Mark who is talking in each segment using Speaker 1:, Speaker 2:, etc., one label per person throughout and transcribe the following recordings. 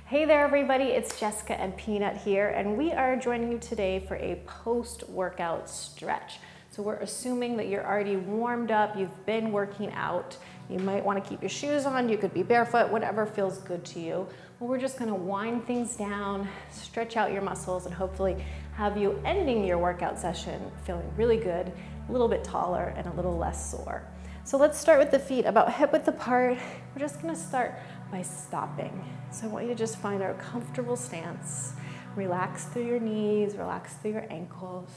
Speaker 1: Hey there everybody, it's Jessica and Peanut here, and we are joining you today for a post-workout stretch. So we're assuming that you're already warmed up, you've been working out, you might want to keep your shoes on, you could be barefoot, whatever feels good to you. But we're just going to wind things down, stretch out your muscles, and hopefully have you ending your workout session feeling really good, a little bit taller and a little less sore. So let's start with the feet about hip width apart. We're just going to start by stopping. So I want you to just find a comfortable stance. Relax through your knees, relax through your ankles.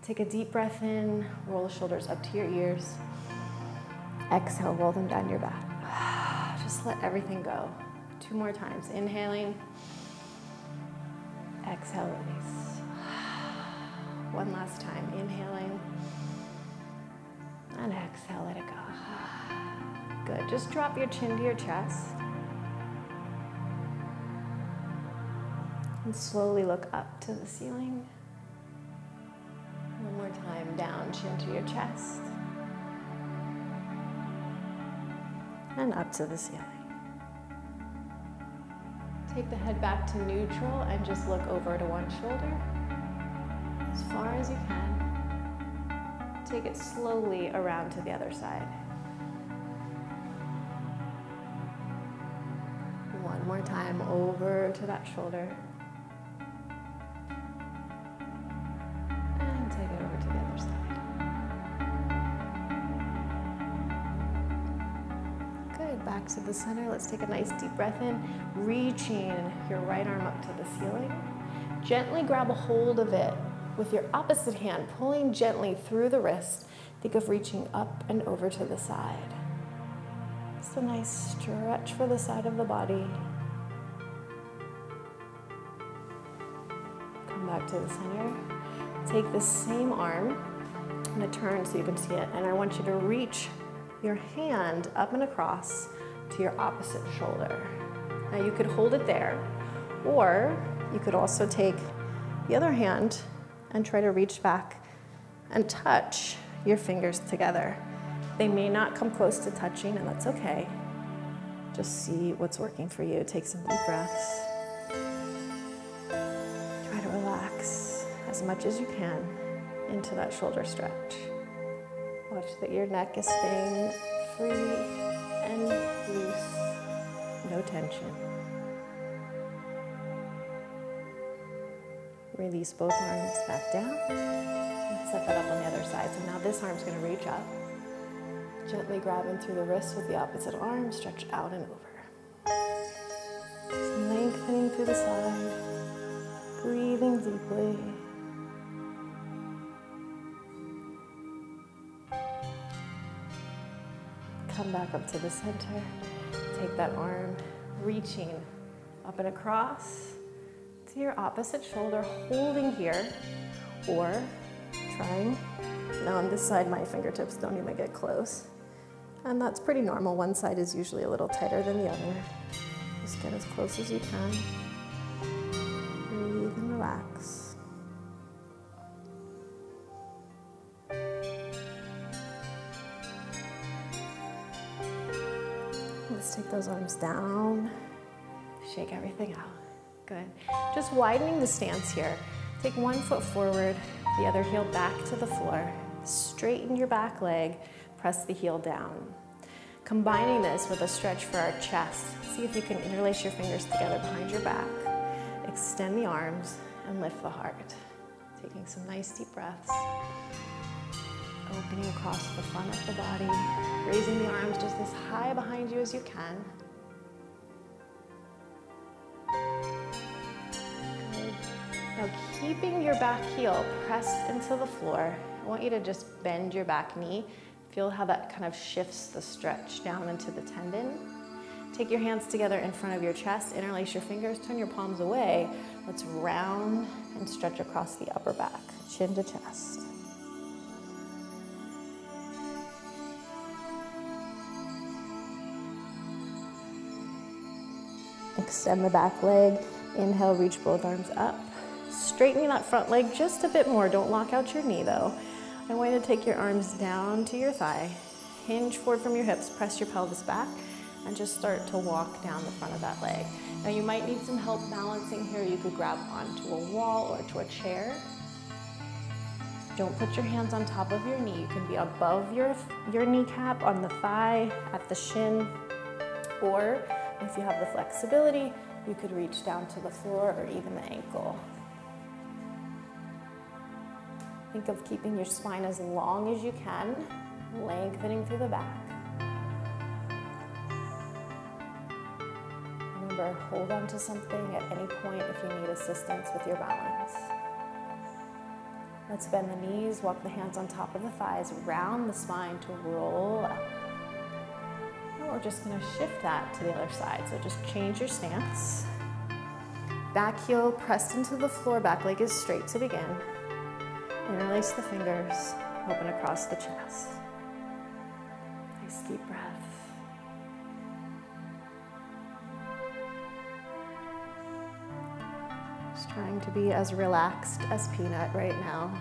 Speaker 1: Take a deep breath in, roll the shoulders up to your ears. Exhale, roll them down your back. Just let everything go. 2 more times. Inhaling. Exhale, release. 1 last time. Inhaling. And exhale, let it go. Good. Just drop your chin to your chest. And slowly look up to the ceiling. 1 more time. Down, chin to your chest. And up to the ceiling. Take the head back to neutral and just look over to one shoulder as far as you can. Take it slowly around to the other side. 1 more time over to that shoulder. And take it over to the other side. Good, back to the center. Let's take a nice deep breath in, reaching your right arm up to the ceiling. Gently grab a hold of it with your opposite hand, pulling gently through the wrist. Think of reaching up and over to the side. Just a nice stretch for the side of the body. Come back to the center. Take the same arm. I'm going to turn so you can see it, and I want you to reach your hand up and across to your opposite shoulder. Now you could hold it there, or you could also take the other hand and try to reach back and touch your fingers together. They may not come close to touching, and that's okay. Just see what's working for you. Take some deep breaths. Try to relax as much as you can into that shoulder stretch. Watch that your neck is staying free and loose, no tension. Release both arms back down. And set that up on the other side. So now this arm's going to reach up. Gently grabbing through the wrist with the opposite arm, stretch out and over. Just lengthening through the side, breathing deeply. Come back up to the center. Take that arm, reaching up and across to your opposite shoulder, holding here, or trying. Now on this side, my fingertips don't even get close. And that's pretty normal. One side is usually a little tighter than the other. Just get as close as you can. Breathe and relax. Let's take those arms down. Shake everything out. Good. Just widening the stance here. Take 1 foot forward, the other heel back to the floor. Straighten your back leg, press the heel down. Combining this with a stretch for our chest. See if you can interlace your fingers together behind your back. Extend the arms and lift the heart. Taking some nice deep breaths. Opening across the front of the body. Raising the arms just as high behind you as you can. Now keeping your back heel pressed into the floor, I want you to just bend your back knee. Feel how that kind of shifts the stretch down into the tendon. Take your hands together in front of your chest, interlace your fingers, turn your palms away. Let's round and stretch across the upper back, chin to chest. Extend the back leg. Inhale, reach both arms up. Straightening that front leg just a bit more. Don't lock out your knee though. I want you to take your arms down to your thigh. Hinge forward from your hips. Press your pelvis back. and just start to walk down the front of that leg. Now you might need some help balancing here. You could grab onto a wall or to a chair. Don't put your hands on top of your knee. You can be above your kneecap, on the thigh, at the shin, or if you have the flexibility, you could reach down to the floor or even the ankle. Think of keeping your spine as long as you can, lengthening through the back. Remember, hold on to something at any point if you need assistance with your balance. Let's bend the knees, walk the hands on top of the thighs, round the spine to roll up. And we're just gonna shift that to the other side. So just change your stance. Back heel pressed into the floor, back leg is straight to begin. Interlace the fingers, open across the chest. Nice deep breath. Just trying to be as relaxed as Peanut right now.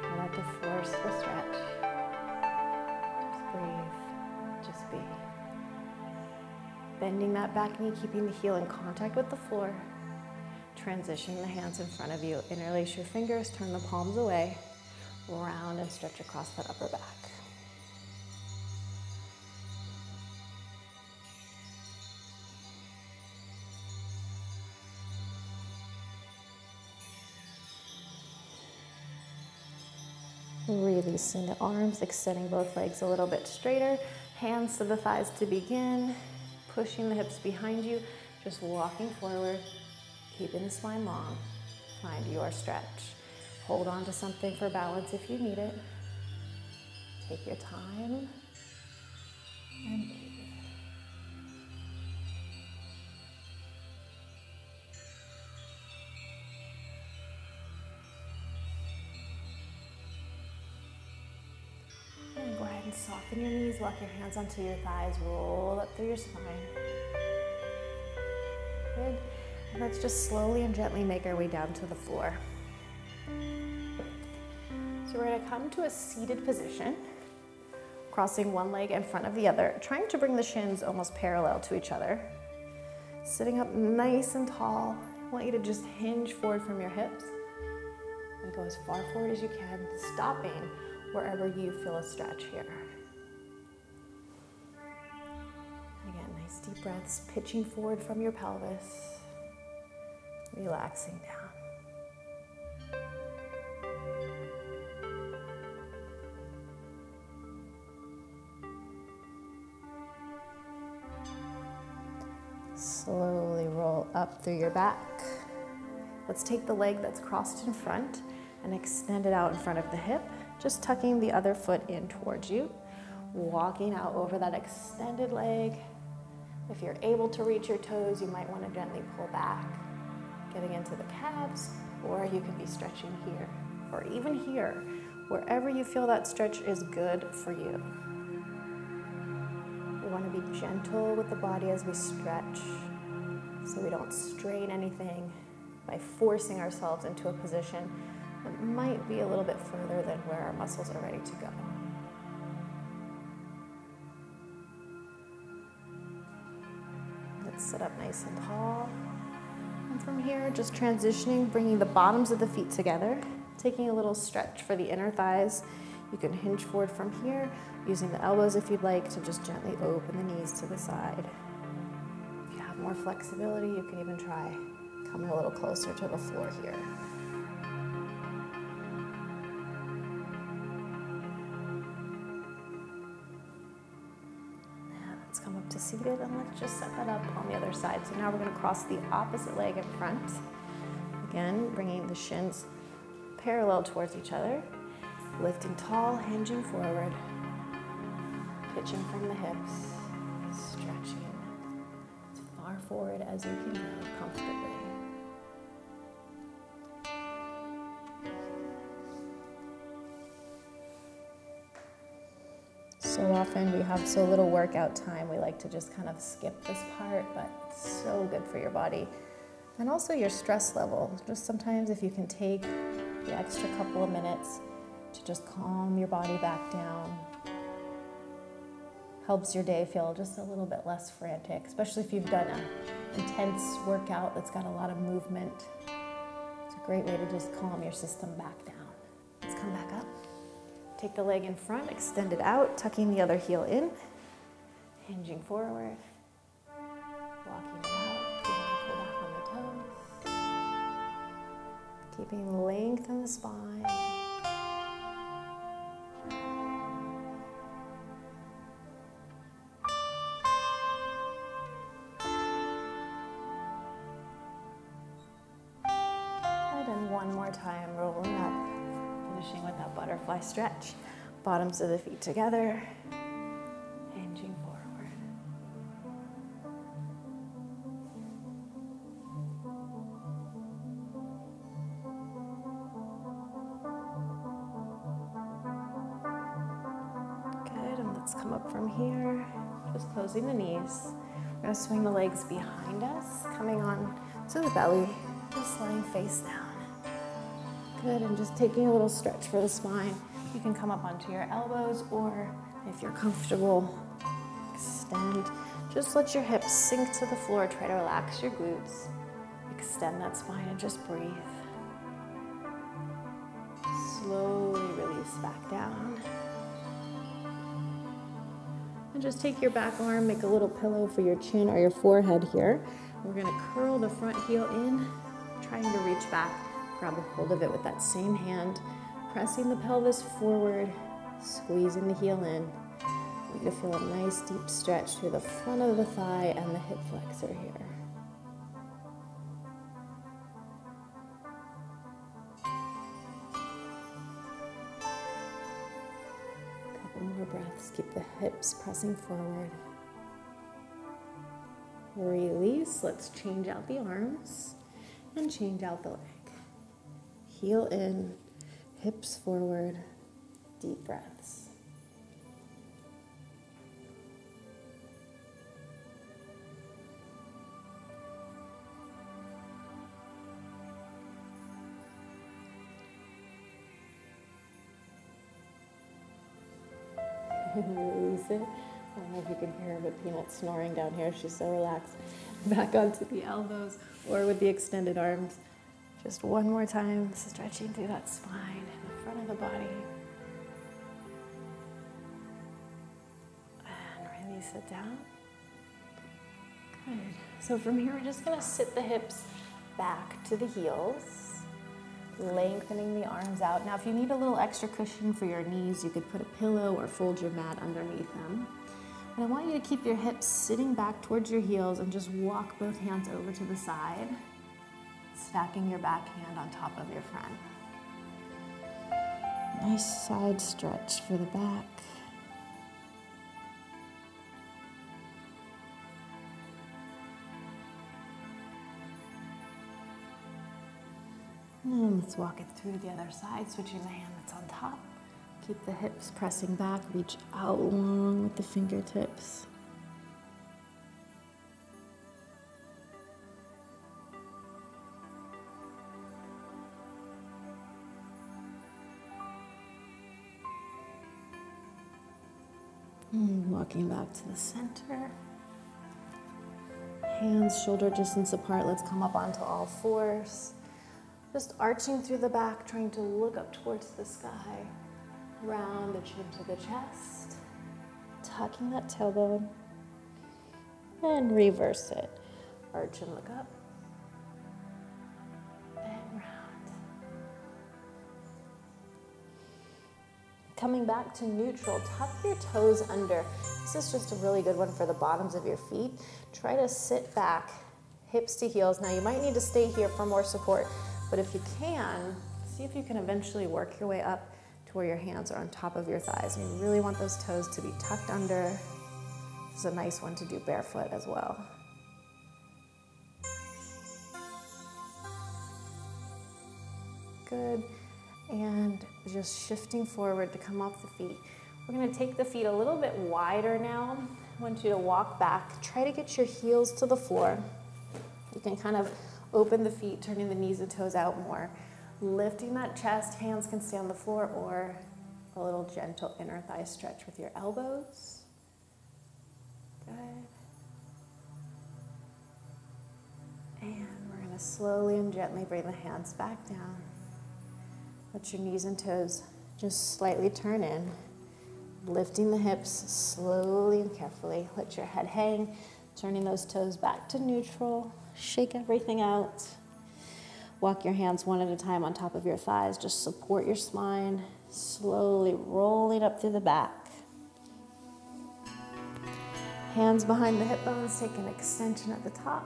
Speaker 1: Try not to force the stretch. Just breathe, just be. Bending that back knee, keeping the heel in contact with the floor. Transition the hands in front of you. Interlace your fingers, turn the palms away, round and stretch across that upper back. Releasing the arms, extending both legs a little bit straighter. Hands to the thighs to begin. Pushing the hips behind you, just walking forward. Keeping the spine long, find your stretch. Hold on to something for balance if you need it. Take your time and breathe. And go ahead and soften your knees, walk your hands onto your thighs, roll up through your spine. Good. And let's just slowly and gently make our way down to the floor. So we're going to come to a seated position, crossing one leg in front of the other, trying to bring the shins almost parallel to each other. Sitting up nice and tall. I want you to just hinge forward from your hips and go as far forward as you can, stopping wherever you feel a stretch here. Again, nice deep breaths, pitching forward from your pelvis. Relaxing down. Slowly roll up through your back. Let's take the leg that's crossed in front and extend it out in front of the hip, just tucking the other foot in towards you, walking out over that extended leg. If you're able to reach your toes, you might want to gently pull back, getting into the calves, or you can be stretching here, or even here. Wherever you feel that stretch is good for you. We want to be gentle with the body as we stretch, so we don't strain anything by forcing ourselves into a position that might be a little bit further than where our muscles are ready to go. Let's sit up nice and tall. And from here, just transitioning, bringing the bottoms of the feet together, taking a little stretch for the inner thighs. You can hinge forward from here, using the elbows if you'd like to just gently open the knees to the side. If you have more flexibility, you can even try coming a little closer to the floor here. Let's come up to seated and let's just set that up on the other side. So now we're going to cross the opposite leg in front. Again, bringing the shins parallel towards each other. Lifting tall, hinging forward. Pitching from the hips. Stretching as far forward as you can go comfortably. So often we have so little workout time, we like to just kind of skip this part, but it's so good for your body. And also your stress level. Just sometimes if you can take the extra couple of minutes to just calm your body back down, Helps your day feel just a little bit less frantic, especially if you've done an intense workout that's got a lot of movement. It's a great way to just calm your system back down. Let's come back up. Take the leg in front, extend it out, tucking the other heel in, hinging forward, walking it out, pull back on the toes, keeping length in the spine. And one more time, rolling up, finishing with that butterfly stretch. Bottoms of the feet together, hinging forward. Good, and let's come up from here, just closing the knees. We're gonna swing the legs behind us, coming on to the belly, just lying face down. Good, and just taking a little stretch for the spine. You can come up onto your elbows, or if you're comfortable, extend. Just let your hips sink to the floor. Try to relax your glutes. Extend that spine and just breathe. Slowly release back down. And just take your back arm, make a little pillow for your chin or your forehead here. We're gonna curl the front heel in, trying to reach back. Grab a hold of it with that same hand, pressing the pelvis forward, squeezing the heel in. You're gonna feel a nice deep stretch through the front of the thigh and the hip flexor here. A couple more breaths, keep the hips pressing forward. Release, let's change out the arms and change out the leg. Heel in, hips forward, deep breaths. Release it. I don't know if you can hear her, but Peanut's snoring down here. She's so relaxed. Back onto the elbows or with the extended arms. Just one more time, stretching through that spine in the front of the body. And release it down. Good. So from here, we're just gonna sit the hips back to the heels, lengthening the arms out. Now, if you need a little extra cushion for your knees, you could put a pillow or fold your mat underneath them. And I want you to keep your hips sitting back towards your heels and just walk both hands over to the side, stacking your back hand on top of your front. Nice side stretch for the back. And let's walk it through the other side, switching the hand that's on top. Keep the hips pressing back, reach out long with the fingertips. And walking back to the center. Hands shoulder distance apart. Let's come up onto all fours. Just arching through the back, trying to look up towards the sky. Round the chin to the chest. Tucking that tailbone. And reverse it. Arch and look up. And round. Coming back to neutral, tuck your toes under. This is just a really good one for the bottoms of your feet. Try to sit back, hips to heels. Now you might need to stay here for more support, but if you can, see if you can eventually work your way up to where your hands are on top of your thighs. And you really want those toes to be tucked under. This is a nice one to do barefoot as well. Good. And just shifting forward to come off the feet. We're going to take the feet a little bit wider now. I want you to walk back. Try to get your heels to the floor. You can kind of open the feet, turning the knees and toes out more. Lifting that chest, hands can stay on the floor, or a little gentle inner thigh stretch with your elbows. Good. And we're going to slowly and gently bring the hands back down. Let your knees and toes just slightly turn in. Lifting the hips slowly and carefully. Let your head hang, turning those toes back to neutral. Shake everything out. Walk your hands one at a time on top of your thighs. Just support your spine. Slowly rolling up through the back. Hands behind the hip bones. Take an extension at the top.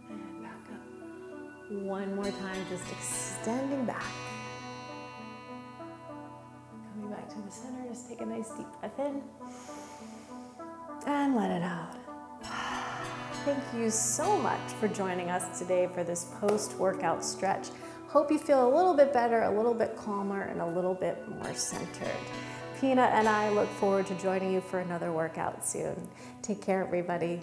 Speaker 1: And back up. One more time, just extending back. Coming back to the center. Just take a nice deep breath in. And let it out. Thank you so much for joining us today for this post-workout stretch. Hope you feel a little bit better, a little bit calmer, and a little bit more centered. Peanut and I look forward to joining you for another workout soon. Take care, everybody.